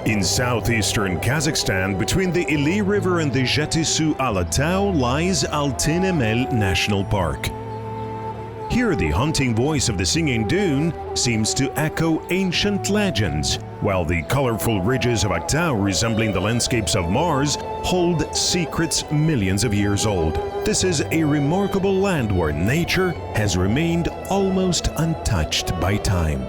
In southeastern Kazakhstan, between the Ili River and the Zhetysu-Alatau, lies Altyn-Emel National Park. Here, the haunting voice of the singing dune seems to echo ancient legends, while the colorful ridges of Aktau, resembling the landscapes of Mars, hold secrets millions of years old. This is a remarkable land where nature has remained almost untouched by time.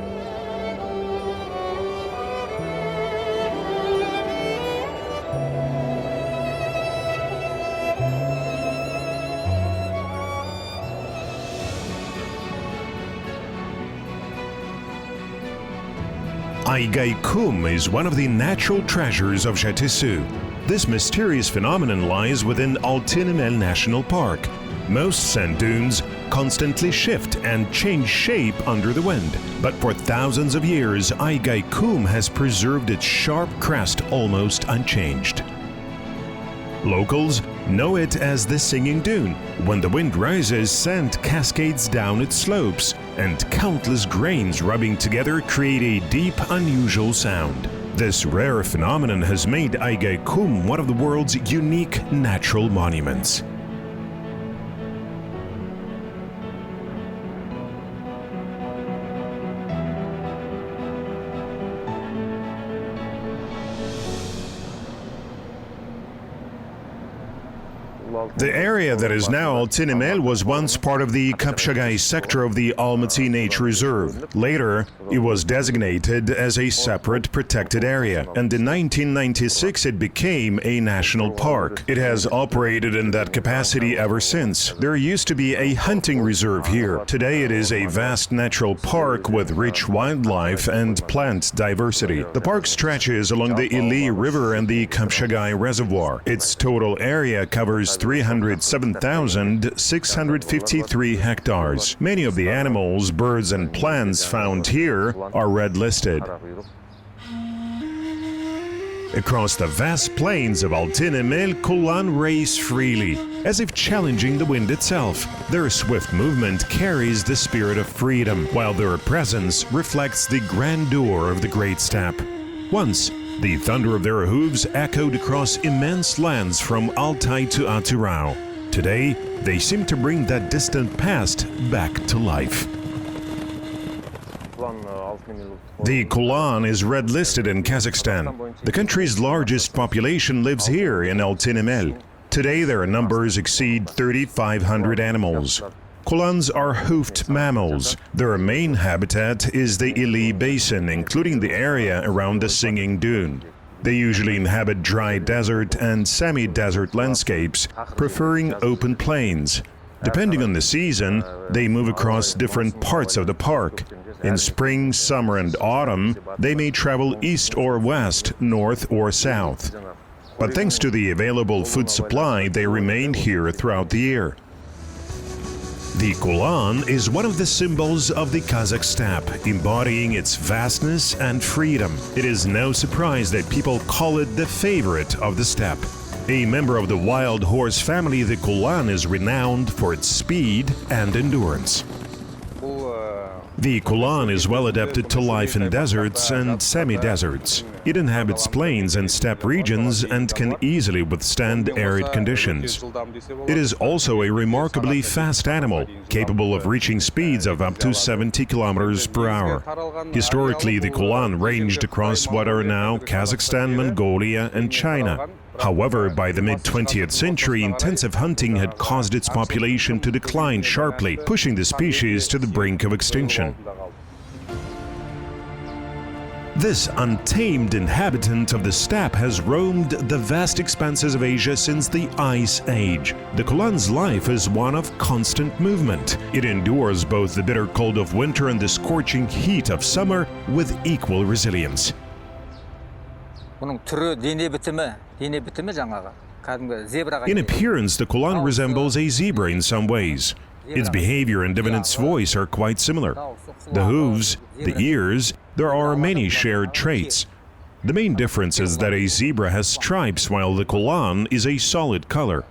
Kum is one of the natural treasures of Zhetysu. This mysterious phenomenon lies within Altyn-Emel National Park. Most sand dunes constantly shift and change shape under the wind, but for thousands of years, Kum has preserved its sharp crest almost unchanged. Locals know it as the Singing Dune. When the wind rises, sand cascades down its slopes, and countless grains rubbing together create a deep, unusual sound. This rare phenomenon has made Kum one of the world's unique natural monuments. The area that is now Altyn-Emel was once part of the Kapshagay sector of the Almaty Nature Reserve. Later, it was designated as a separate protected area, and in 1996 it became a national park. It has operated in that capacity ever since. There used to be a hunting reserve here. Today it is a vast natural park with rich wildlife and plant diversity. The park stretches along the Ili River and the Kapshagay Reservoir. Its total area covers 307,653 hectares. Many of the animals, birds and plants found here are red-listed. Across the vast plains of Altyn-Emel, Kulan race freely, as if challenging the wind itself. Their swift movement carries the spirit of freedom, while their presence reflects the grandeur of the Great Steppe. Once, the thunder of their hooves echoed across immense lands from Altai to Aturau. Today, they seem to bring that distant past back to life. The Kulan is red-listed in Kazakhstan. The country's largest population lives here in Altyn-Emel. Today, their numbers exceed 3,500 animals. Kulans are hoofed mammals. Their main habitat is the Ili Basin, including the area around the Singing Dune. They usually inhabit dry desert and semi-desert landscapes, preferring open plains. Depending on the season, they move across different parts of the park. In spring, summer, and autumn, they may travel east or west, north or south. But thanks to the available food supply, they remain here throughout the year. The Kulan is one of the symbols of the Kazakh steppe, embodying its vastness and freedom. It is no surprise that people call it the favorite of the steppe. A member of the wild horse family, the Kulan is renowned for its speed and endurance. The Kulan is well adapted to life in deserts and semi-deserts. It inhabits plains and steppe regions and can easily withstand arid conditions. It is also a remarkably fast animal, capable of reaching speeds of up to 70 kilometers per hour. Historically, the Kulan ranged across what are now Kazakhstan, Mongolia, and China. However, by the mid-20th century, intensive hunting had caused its population to decline sharply, pushing the species to the brink of extinction. This untamed inhabitant of the steppe has roamed the vast expanses of Asia since the Ice Age. The Kulan's life is one of constant movement. It endures both the bitter cold of winter and the scorching heat of summer with equal resilience. In appearance, the Kulan resembles a zebra in some ways. Its behavior and even its voice are quite similar. The hooves, the ears, there are many shared traits. The main difference is that a zebra has stripes while the Kulan is a solid color.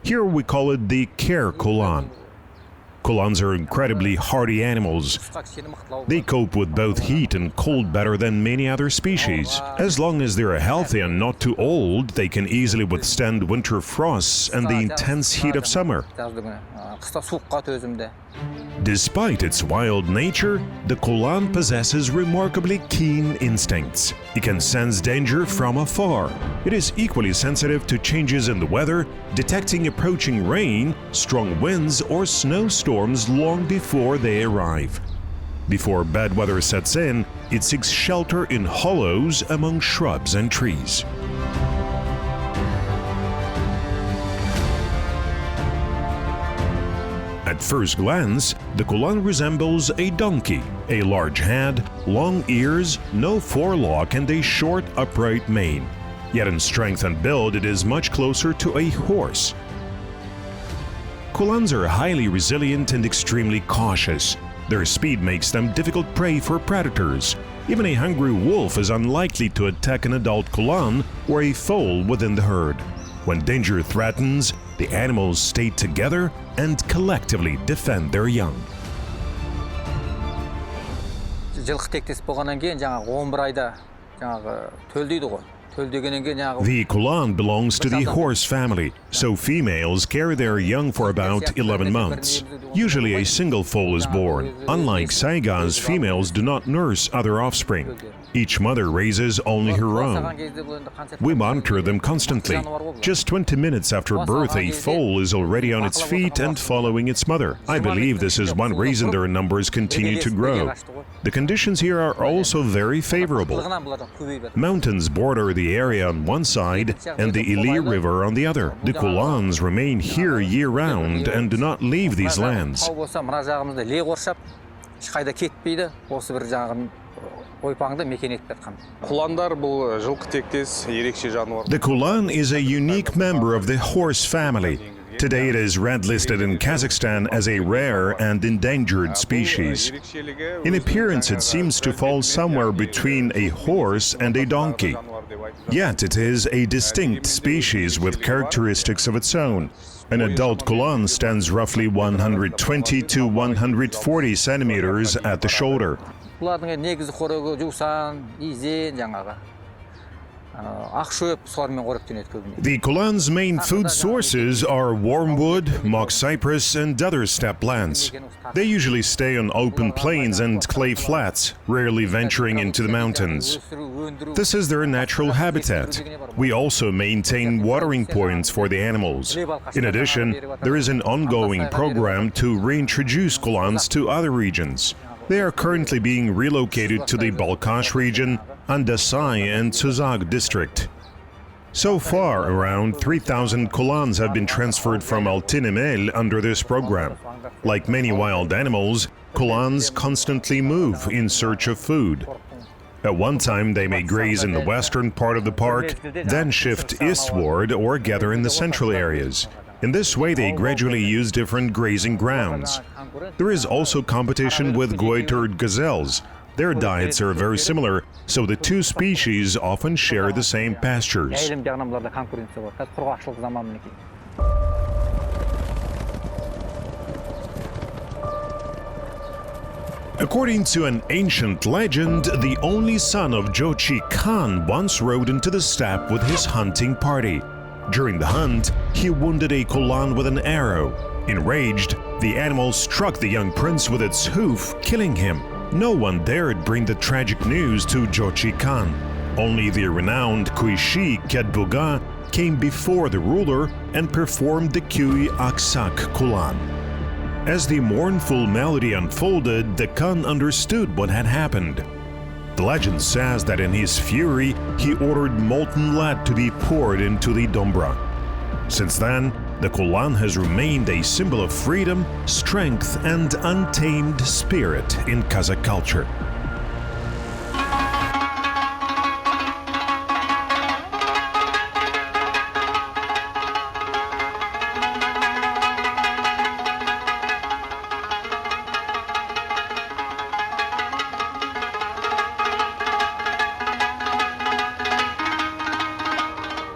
Here we call it the Care Kulan. Kulans are incredibly hardy animals. They cope with both heat and cold better than many other species. As long as they are healthy and not too old, they can easily withstand winter frosts and the intense heat of summer. Despite its wild nature, the Kulan possesses remarkably keen instincts. It can sense danger from afar. It is equally sensitive to changes in the weather, detecting approaching rain, strong winds, or snowstorms long before they arrive. Before bad weather sets in, it seeks shelter in hollows among shrubs and trees. At first glance, the Kulan resembles a donkey, a large head, long ears, no forelock, and a short, upright mane. Yet in strength and build, it is much closer to a horse. Kulans are highly resilient and extremely cautious. Their speed makes them difficult prey for predators. Even a hungry wolf is unlikely to attack an adult Kulan or a foal within the herd. When danger threatens, the animals stay together and collectively defend their young. Жылқы тектес болғаннан кейін жаңағы 11 айда жаңағы төл дейді ғой. The Kulan belongs to the horse family, so females carry their young for about 11 months. Usually a single foal is born. Unlike Saigas, females do not nurse other offspring. Each mother raises only her own. We monitor them constantly. Just 20 minutes after birth, a foal is already on its feet and following its mother. I believe this is one reason their numbers continue to grow. The conditions here are also very favorable. Mountains border the area on one side and the Ili River on the other. The Kulans remain here year-round and do not leave these lands. The Kulan is a unique member of the horse family. Today it is red-listed in Kazakhstan as a rare and endangered species. In appearance it seems to fall somewhere between a horse and a donkey. Yet it is a distinct species with characteristics of its own. An adult Kulan stands roughly 120 to 140 centimeters at the shoulder. The Kulan's main food sources are wormwood, mock cypress, and other steppe plants. They usually stay on open plains and clay flats, rarely venturing into the mountains. This is their natural habitat. We also maintain watering points for the animals. In addition, there is an ongoing program to reintroduce Kulans to other regions. They are currently being relocated to the Balkhash region, Andasai and Qazakh district. So far, around 3,000 Kulans have been transferred from Altyn-Emel under this program. Like many wild animals, Kulans constantly move in search of food. At one time, they may graze in the western part of the park, then shift eastward or gather in the central areas. In this way, they gradually use different grazing grounds. There is also competition with goitered gazelles. Their diets are very similar, so the two species often share the same pastures. According to an ancient legend, the only son of Jochi Khan once rode into the steppe with his hunting party. During the hunt, he wounded a Kulan with an arrow. Enraged, the animal struck the young prince with its hoof, killing him. No one dared bring the tragic news to Jochi Khan. Only the renowned Kuishi Kedbuga came before the ruler and performed the Kui Aksak Kulan. As the mournful melody unfolded, the Khan understood what had happened. The legend says that in his fury, he ordered molten lead to be poured into the Dombra. Since then, the Kulan has remained a symbol of freedom, strength, and untamed spirit in Kazakh culture.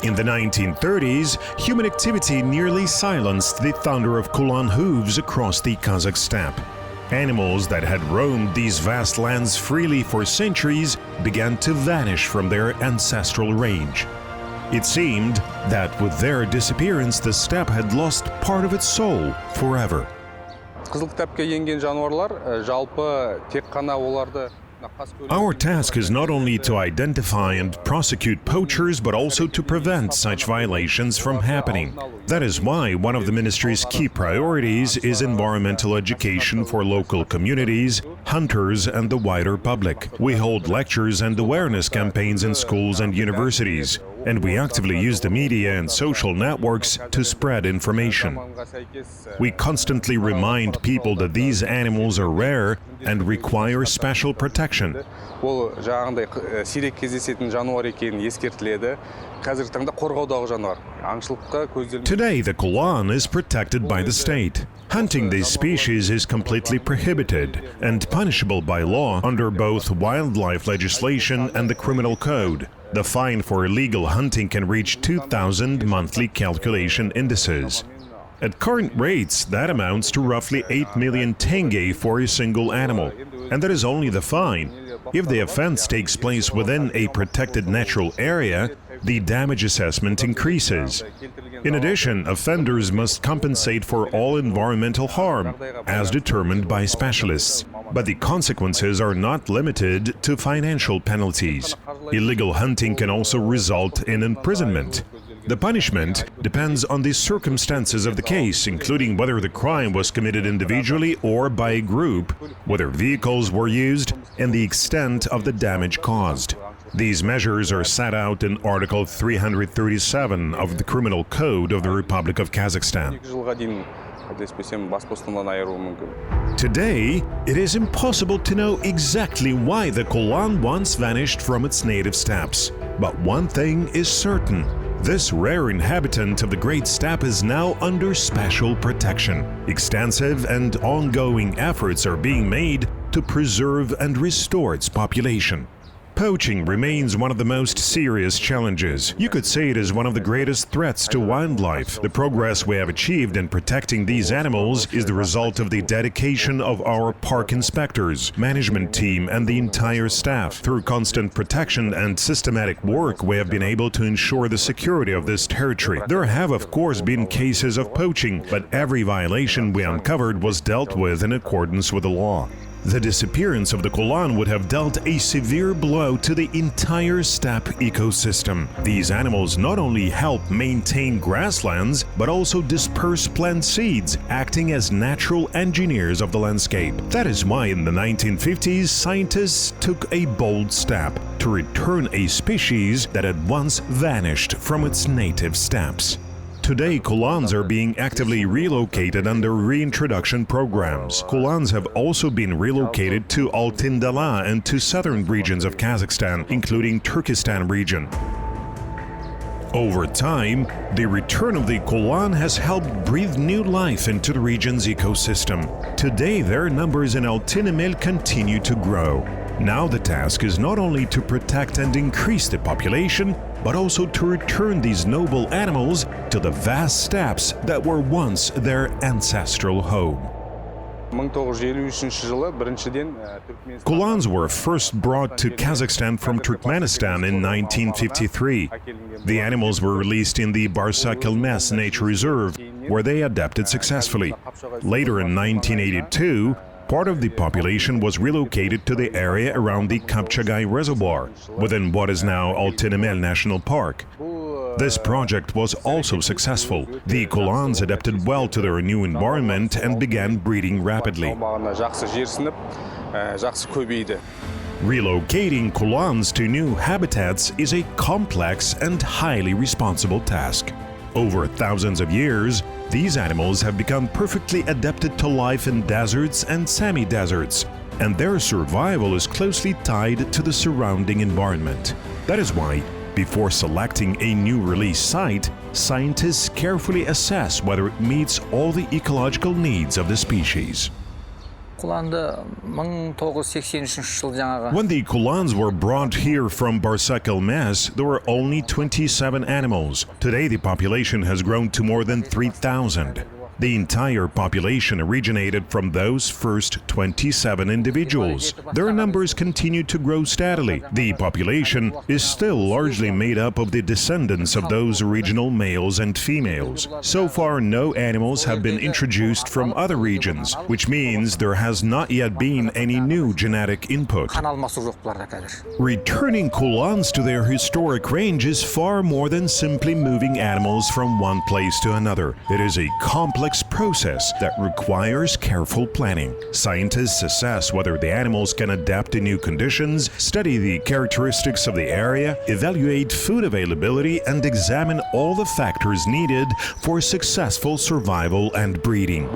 In the 1930s, human activity nearly silenced the thunder of Kulan hooves across the Kazakh steppe. Animals that had roamed these vast lands freely for centuries began to vanish from their ancestral range. It seemed that with their disappearance, the steppe had lost part of its soul forever. Қызыл кітапқа енген жануарлар жалпы тек қана оларды Our task is not only to identify and prosecute poachers, but also to prevent such violations from happening. That is why one of the ministry's key priorities is environmental education for local communities, hunters, and the wider public. We hold lectures and awareness campaigns in schools and universities, and we actively use the media and social networks to spread information. We constantly remind people that these animals are rare and require special protection. Ол жаңағындай сирек кездесетін жануар екенін ескертіледі. Қазіргі таңда қорғаудағы жануар. Аңшылыққа көзделген. Today, the Kulan is protected by the state. Hunting this species is completely prohibited and punishable by law under both wildlife legislation and the criminal code. The fine for illegal hunting can reach 2,000 monthly calculation indices. At current rates, that amounts to roughly 8 million tenge for a single animal. And that is only the fine. If the offense takes place within a protected natural area, the damage assessment increases. In addition, offenders must compensate for all environmental harm, as determined by specialists. But the consequences are not limited to financial penalties. Illegal hunting can also result in imprisonment. The punishment depends on the circumstances of the case, including whether the crime was committed individually or by a group, whether vehicles were used, and the extent of the damage caused. These measures are set out in Article 337 of the Criminal Code of the Republic of Kazakhstan. Today, it is impossible to know exactly why the Kulan once vanished from its native steppes. But one thing is certain. This rare inhabitant of the Great Steppe is now under special protection. Extensive and ongoing efforts are being made to preserve and restore its population. Poaching remains one of the most serious challenges. You could say it is one of the greatest threats to wildlife. The progress we have achieved in protecting these animals is the result of the dedication of our park inspectors, management team, and the entire staff. Through constant protection and systematic work, we have been able to ensure the security of this territory. There have, of course, been cases of poaching, but every violation we uncovered was dealt with in accordance with the law. The disappearance of the Kulan would have dealt a severe blow to the entire steppe ecosystem. These animals not only help maintain grasslands, but also disperse plant seeds, acting as natural engineers of the landscape. That is why in the 1950s, scientists took a bold step to return a species that had once vanished from its native steppes. Today, Kulans are being actively relocated under reintroduction programs. Kulans have also been relocated to Altyn-Emel and to southern regions of Kazakhstan, including Turkestan region. Over time, the return of the Kulan has helped breathe new life into the region's ecosystem. Today, their numbers in Altyn-Emel continue to grow. Now the task is not only to protect and increase the population, but also to return these noble animals to the vast steppes that were once their ancestral home. Kulans were first brought to Kazakhstan from Turkmenistan in 1953. The animals were released in the Altyn-Emel Nature Reserve, where they adapted successfully. Later in 1982, part of the population was relocated to the area around the Kapchagai Reservoir, within what is now Altyn-Emel National Park. This project was also successful. The Kulans adapted well to their new environment and began breeding rapidly. Relocating Kulans to new habitats is a complex and highly responsible task. Over thousands of years, these animals have become perfectly adapted to life in deserts and semi-deserts, and their survival is closely tied to the surrounding environment. That is why, before selecting a new release site, scientists carefully assess whether it meets all the ecological needs of the species. Kulan'da 1983 yıl жаңағы. When the Kulans were brought here from Altyn-Emel, there were only 27 animals. Today, the population has grown to more than 3,000. The entire population originated from those first 27 individuals. Their numbers continue to grow steadily. The population is still largely made up of the descendants of those original males and females. So far, no animals have been introduced from other regions, which means there has not yet been any new genetic input. Returning Kulans to their historic range is far more than simply moving animals from one place to another. It is a complex process that requires careful planning. Scientists assess whether the animals can adapt to new conditions, study the characteristics of the area, evaluate food availability, and examine all the factors needed for successful survival and breeding.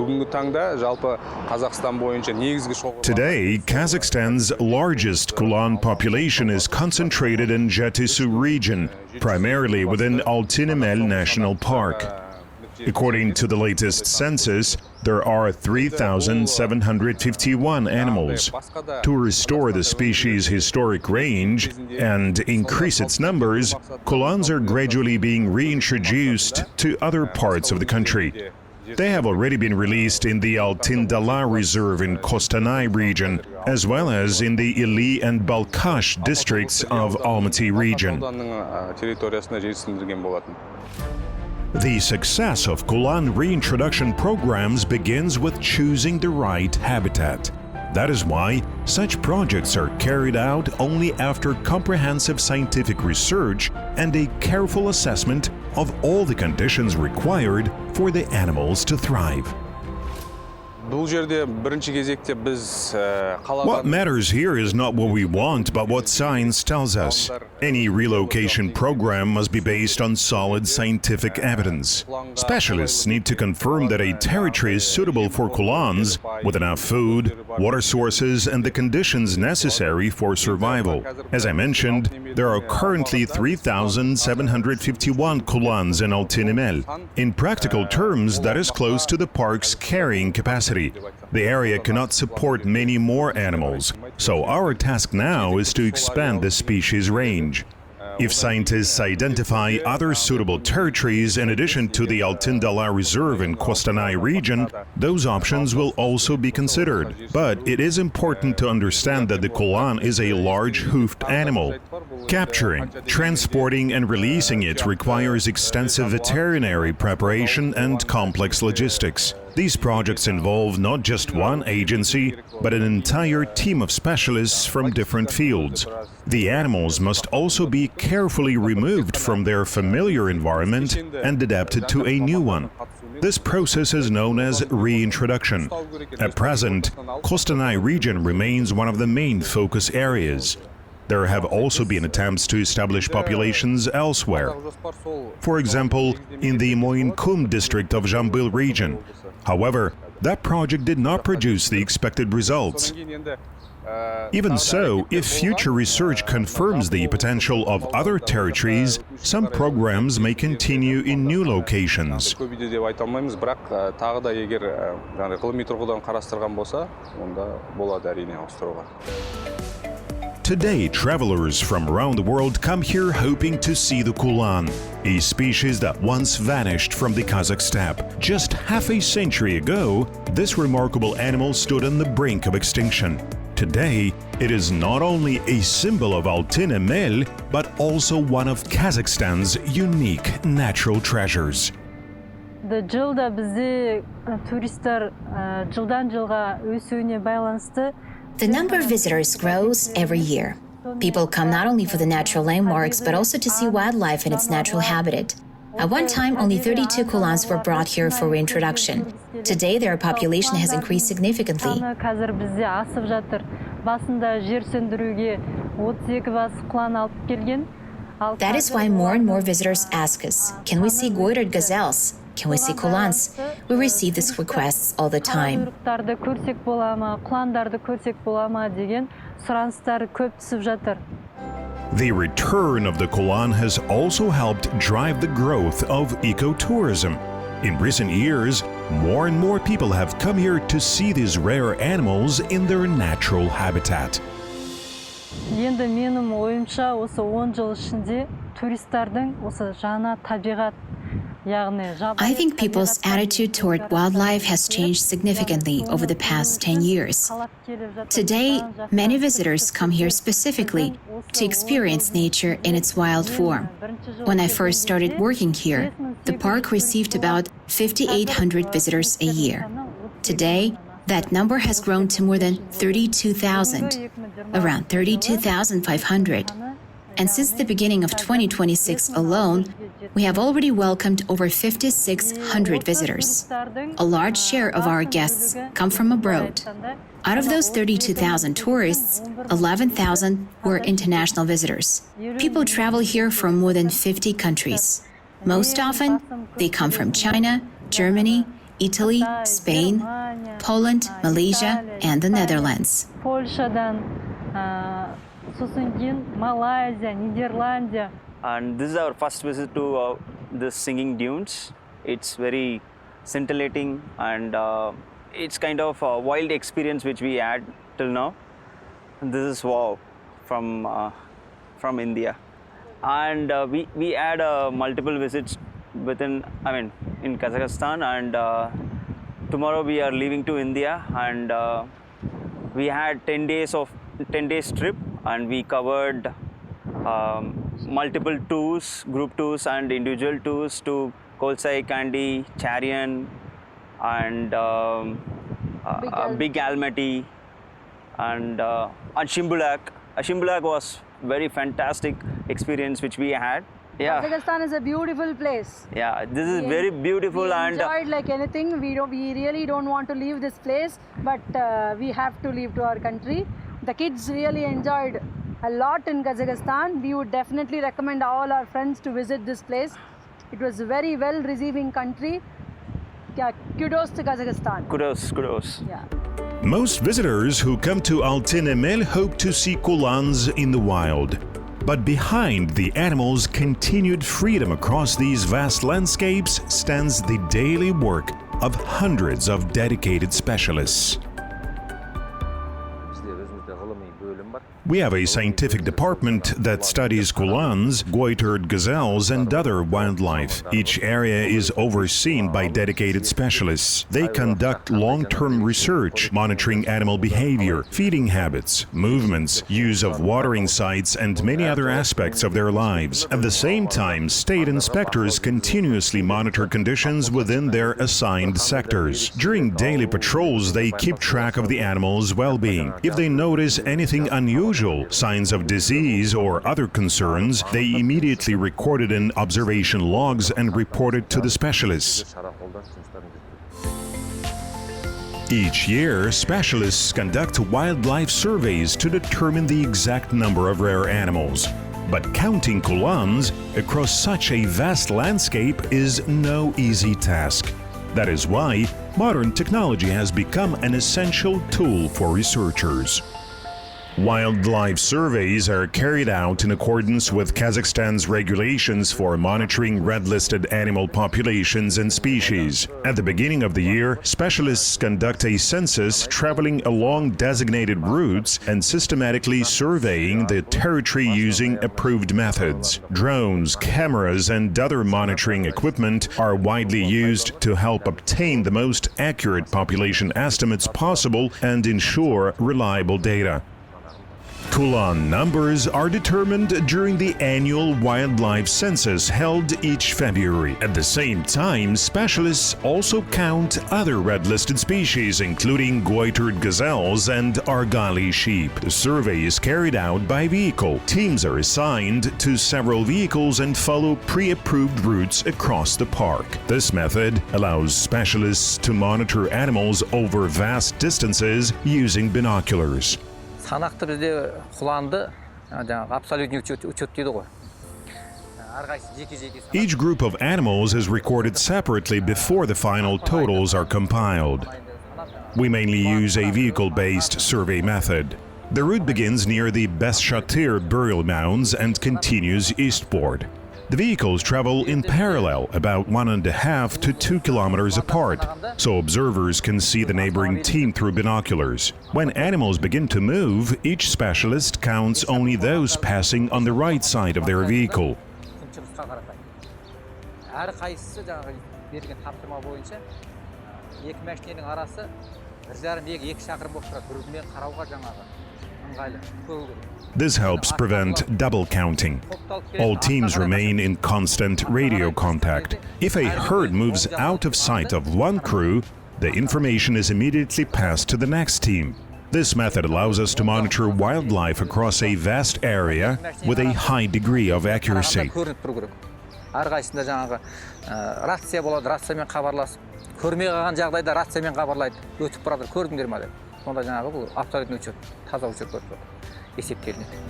Today, Kazakhstan's largest Kulan population is concentrated in Jetysu region, primarily within Altyn-Emel National Park. According to the latest census, there are 3,751 animals. To restore the species' historic range and increase its numbers, Kulans are gradually being reintroduced to other parts of the country. They have already been released in the Altyn-Dala Reserve in Qazaqstan region, as well as in the Ili and Balkhash districts of Almaty region. The success of Kulan reintroduction programs begins with choosing the right habitat. That is why such projects are carried out only after comprehensive scientific research and a careful assessment of all the conditions required for the animals to thrive. What matters here is not what we want, but what science tells us. Any relocation program must be based on solid scientific evidence. Specialists need to confirm that a territory is suitable for Kulans with enough food, water sources, and the conditions necessary for survival. As I mentioned, there are currently 3,751 Kulans in Altyn-Emel. In practical terms, that is close to the park's carrying capacity. The area cannot support many more animals, so our task now is to expand the species range. If scientists identify other suitable territories in addition to the Altyn-Dala Reserve in Qazaqstan region, those options will also be considered. But it is important to understand that the Kulan is a large hoofed animal. Capturing, transporting, and releasing it requires extensive veterinary preparation and complex logistics. These projects involve not just one agency, but an entire team of specialists from different fields. The animals must also be carefully removed from their familiar environment and adapted to a new one. This process is known as reintroduction. At present, Qazaqstan region remains one of the main focus areas. There have also been attempts to establish populations elsewhere. For example, in the Moyinkum district of Jambil region. However, that project did not produce the expected results. Even so, if future research confirms the potential of other territories, some programs may continue in new locations. Today, travelers from around the world come here hoping to see the Kulan, a species that once vanished from the Kazakh steppe. Just half a century ago, this remarkable animal stood on the brink of extinction. Today, it is not only a symbol of Altyn-Emel, but also one of Kazakhstan's unique natural treasures. Жылда бізде туристер жылдан жылға өсуіне байланысты. The number of visitors grows every year. People come not only for the natural landmarks, but also to see wildlife in its natural habitat. At one time, only 32 Kulans were brought here for reintroduction. Today, their population has increased significantly. Қазір бізде асып жатыр. Басында жер сөндіруге 32 бас құлан алып келген. That is why more and more visitors ask us, can we see goitered gazelles? Can we see Kulans? We receive these requests all the time. Құйрықтарды көрсек бола ма, құландарды көрсек бола ма деген сұраныстар көп түсіп жатыр. The return of the Kulan has also helped drive the growth of ecotourism. In recent years, more and more people have come here to see these rare animals in their natural habitat. Енді менің ойымша осы 10 жыл ішінде туристердің осы жаңа табиғат I think people's attitude toward wildlife has changed significantly over the past 10 years. Today, many visitors come here specifically to experience nature in its wild form. When I first started working here, the park received about 5,800 visitors a year. Today, that number has grown to more than 32,000, around 32,500. And since the beginning of 2026 alone, we have already welcomed over 5,600 visitors. A large share of our guests come from abroad. Out of those 32,000 tourists, 11,000 were international visitors. People travel here from more than 50 countries. Most often, they come from China, Germany, Italy, Spain, Poland, Malaysia, and the Netherlands. And this is our first visit to the singing dunes. It's very scintillating and it's kind of a wild experience which we had till now. And this is wow from India. And we had multiple visits in Kazakhstan, and tomorrow we are leaving to India, and we had 10 days trip, and we covered multiple tours, group tours and individual tours to Kolsai, Kandy, Charian, and Big Almaty, and Shimbulak. Shimbulak was very fantastic experience which we had. Yeah. Kazakhstan is a beautiful place. Yeah, this is very beautiful, we and enjoyed like anything. We really don't want to leave this place, but we have to leave to our country. The kids really enjoyed a lot in Kazakhstan. We would definitely recommend all our friends to visit this place. It was a very well receiving country. Yeah, kudos to Kazakhstan. Kudos. Yeah. Most visitors who come to Altyn-Emel hope to see kulans in the wild. But behind the animals' continued freedom across these vast landscapes stands the daily work of hundreds of dedicated specialists. We have a scientific department that studies kulans, goitered gazelles, and other wildlife. Each area is overseen by dedicated specialists. They conduct long-term research, monitoring animal behavior, feeding habits, movements, use of watering sites, and many other aspects of their lives. At the same time, state inspectors continuously monitor conditions within their assigned sectors. During daily patrols, they keep track of the animals' well-being. If they notice anything unusual, signs of disease or other concerns, they immediately record it in observation logs and report it to the specialists. Each year, specialists conduct wildlife surveys to determine the exact number of rare animals. But counting kulans across such a vast landscape is no easy task. That is why modern technology has become an essential tool for researchers. Wildlife surveys are carried out in accordance with Kazakhstan's regulations for monitoring red-listed animal populations and species. At the beginning of the year, specialists conduct a census traveling along designated routes and systematically surveying the territory using approved methods. Drones, cameras, and other monitoring equipment are widely used to help obtain the most accurate population estimates possible and ensure reliable data. Kulan numbers are determined during the annual wildlife census held each February. At the same time, specialists also count other red-listed species, including goitered gazelles and argali sheep. The survey is carried out by vehicle. Teams are assigned to several vehicles and follow pre-approved routes across the park. This method allows specialists to monitor animals over vast distances using binoculars. Санақты бізде құланды абсолютный учет дейді ғой. Each group of animals is recorded separately before the final totals are compiled. We mainly use a vehicle-based survey method. The route begins near the Beshatir burial mounds and continues eastward. The vehicles travel in parallel, about 1.5 to 2 kilometers apart, so observers can see the neighboring team through binoculars. When animals begin to move, each specialist counts only those passing on the right side of their vehicle. Әрқайсысы жаңағы берген тапсырма бойынша екі машинаның арасы 1,5-2 шақырым болып тұрады. Бір-біріне қарауға жаңағы ыңғайлы. This helps prevent double counting. All teams remain in constant radio contact. If a herd moves out of sight of one crew, the information is immediately passed to the next team. This method allows us to monitor wildlife across a vast area with a high degree of accuracy. Әрқайсында жаңағы рация болады, рациямен хабарласып, көрмей қалған жағдайда рациямен хабарлайды. Өтіп барады, көрдіңдер ме деп. Сонда жаңағы бұл абсолютный учет, таза учет болып есептелінеді.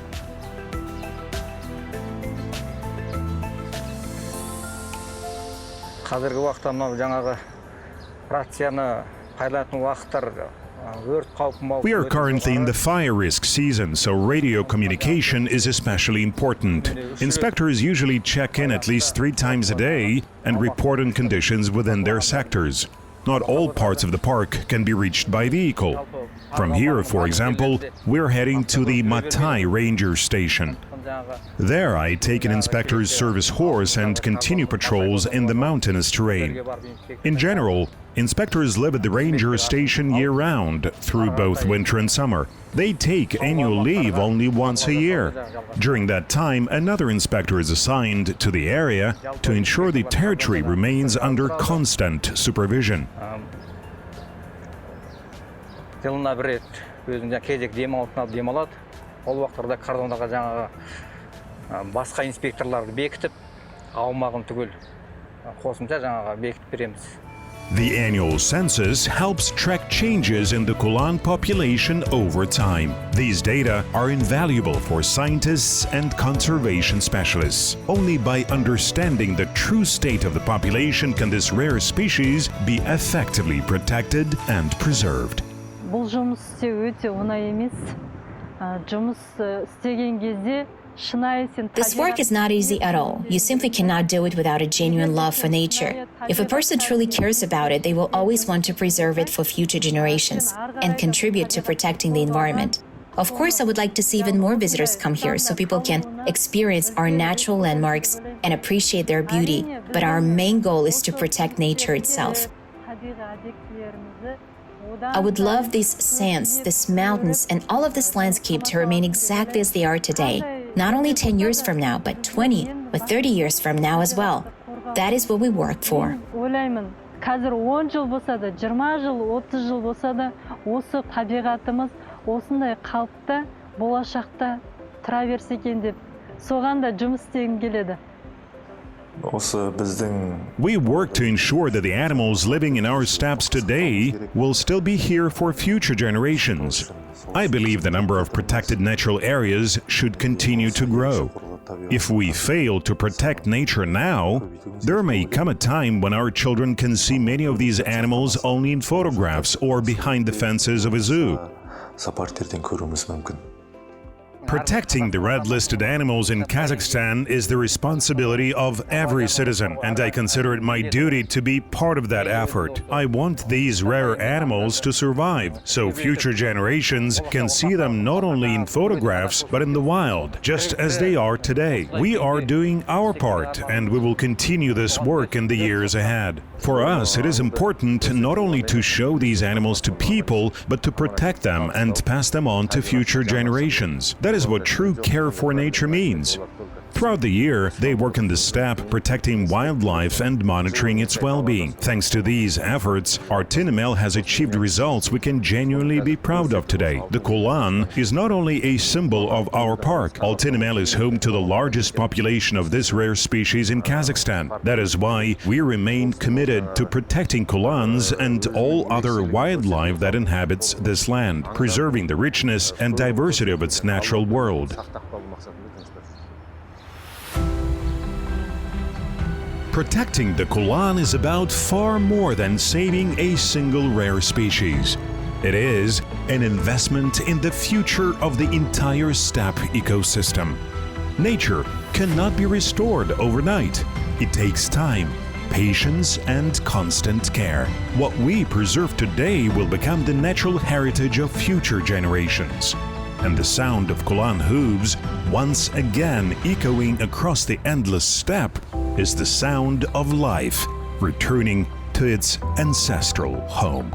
Қазіргі уақытта мынау жаңағы рацияны пайдаланатын уақыттар We are currently in the fire risk season, so radio communication is especially important. Inspectors usually check in at least 3 times a day and report on conditions within their sectors. Not all parts of the park can be reached by vehicle. From here, for example, we're heading to the Matai Ranger Station. There, I take an inspector's service horse and continue patrols in the mountainous terrain. In general, inspectors live at the ranger station year-round, through both winter and summer. They take annual leave only once a year. During that time, another inspector is assigned to the area to ensure the territory remains under constant supervision. Жылына бір рет өзінің кезек демалады. Ол уақыттарда кордондағы жаңағы басқа инспекторларды бекітіп, аумағын түгел қосымша жаңағы бекітіп береміз. The annual census helps track changes in the Kulan population over time. These data are invaluable for scientists and conservation specialists. Only by understanding the true state of the population can this rare species be effectively protected and preserved. Бұл жұмыс істеу өте оңай емес. Жұмыс істеген кезде This work is not easy at all. You simply cannot do it without a genuine love for nature. If a person truly cares about it, they will always want to preserve it for future generations and contribute to protecting the environment. Of course, I would like to see even more visitors come here so people can experience our natural landmarks and appreciate their beauty, but our main goal is to protect nature itself. I would love these sands, these mountains, and all of this landscape to remain exactly as they are today. Not only 10 years from now, but 20 or 30 years from now as well. That is what we work for. Ойлаймын, қазір 10 жыл болса да, 20 жыл, 30 жыл болса да, осы табиғатымыз осындай қалыпта болашақта тұра берсе екен деп, соған да жұмыс істегім келеді. We work to ensure that the animals living in our steppes today will still be here for future generations. I believe the number of protected natural areas should continue to grow. If we fail to protect nature now, there may come a time when our children can see many of these animals only in photographs or behind the fences of a zoo. Protecting the red-listed animals in Kazakhstan is the responsibility of every citizen, and I consider it my duty to be part of that effort. I want these rare animals to survive, so future generations can see them not only in photographs, but in the wild, just as they are today. We are doing our part, and we will continue this work in the years ahead. For us, it is important not only to show these animals to people, but to protect them and pass them on to future generations. That is what true care for nature means. Throughout the year, they work in the steppe, protecting wildlife and monitoring its well-being. Thanks to these efforts, Altyn-Emel has achieved results we can genuinely be proud of today. The Kulan is not only a symbol of our park. Altyn-Emel is home to the largest population of this rare species in Kazakhstan. That is why we remain committed to protecting Kulans and all other wildlife that inhabits this land, preserving the richness and diversity of its natural world. Protecting the Kulan is about far more than saving a single rare species. It is an investment in the future of the entire steppe ecosystem. Nature cannot be restored overnight. It takes time, patience, and constant care. What we preserve today will become the natural heritage of future generations. And the sound of Kulan hooves, once again echoing across the endless steppe, is the sound of life returning to its ancestral home.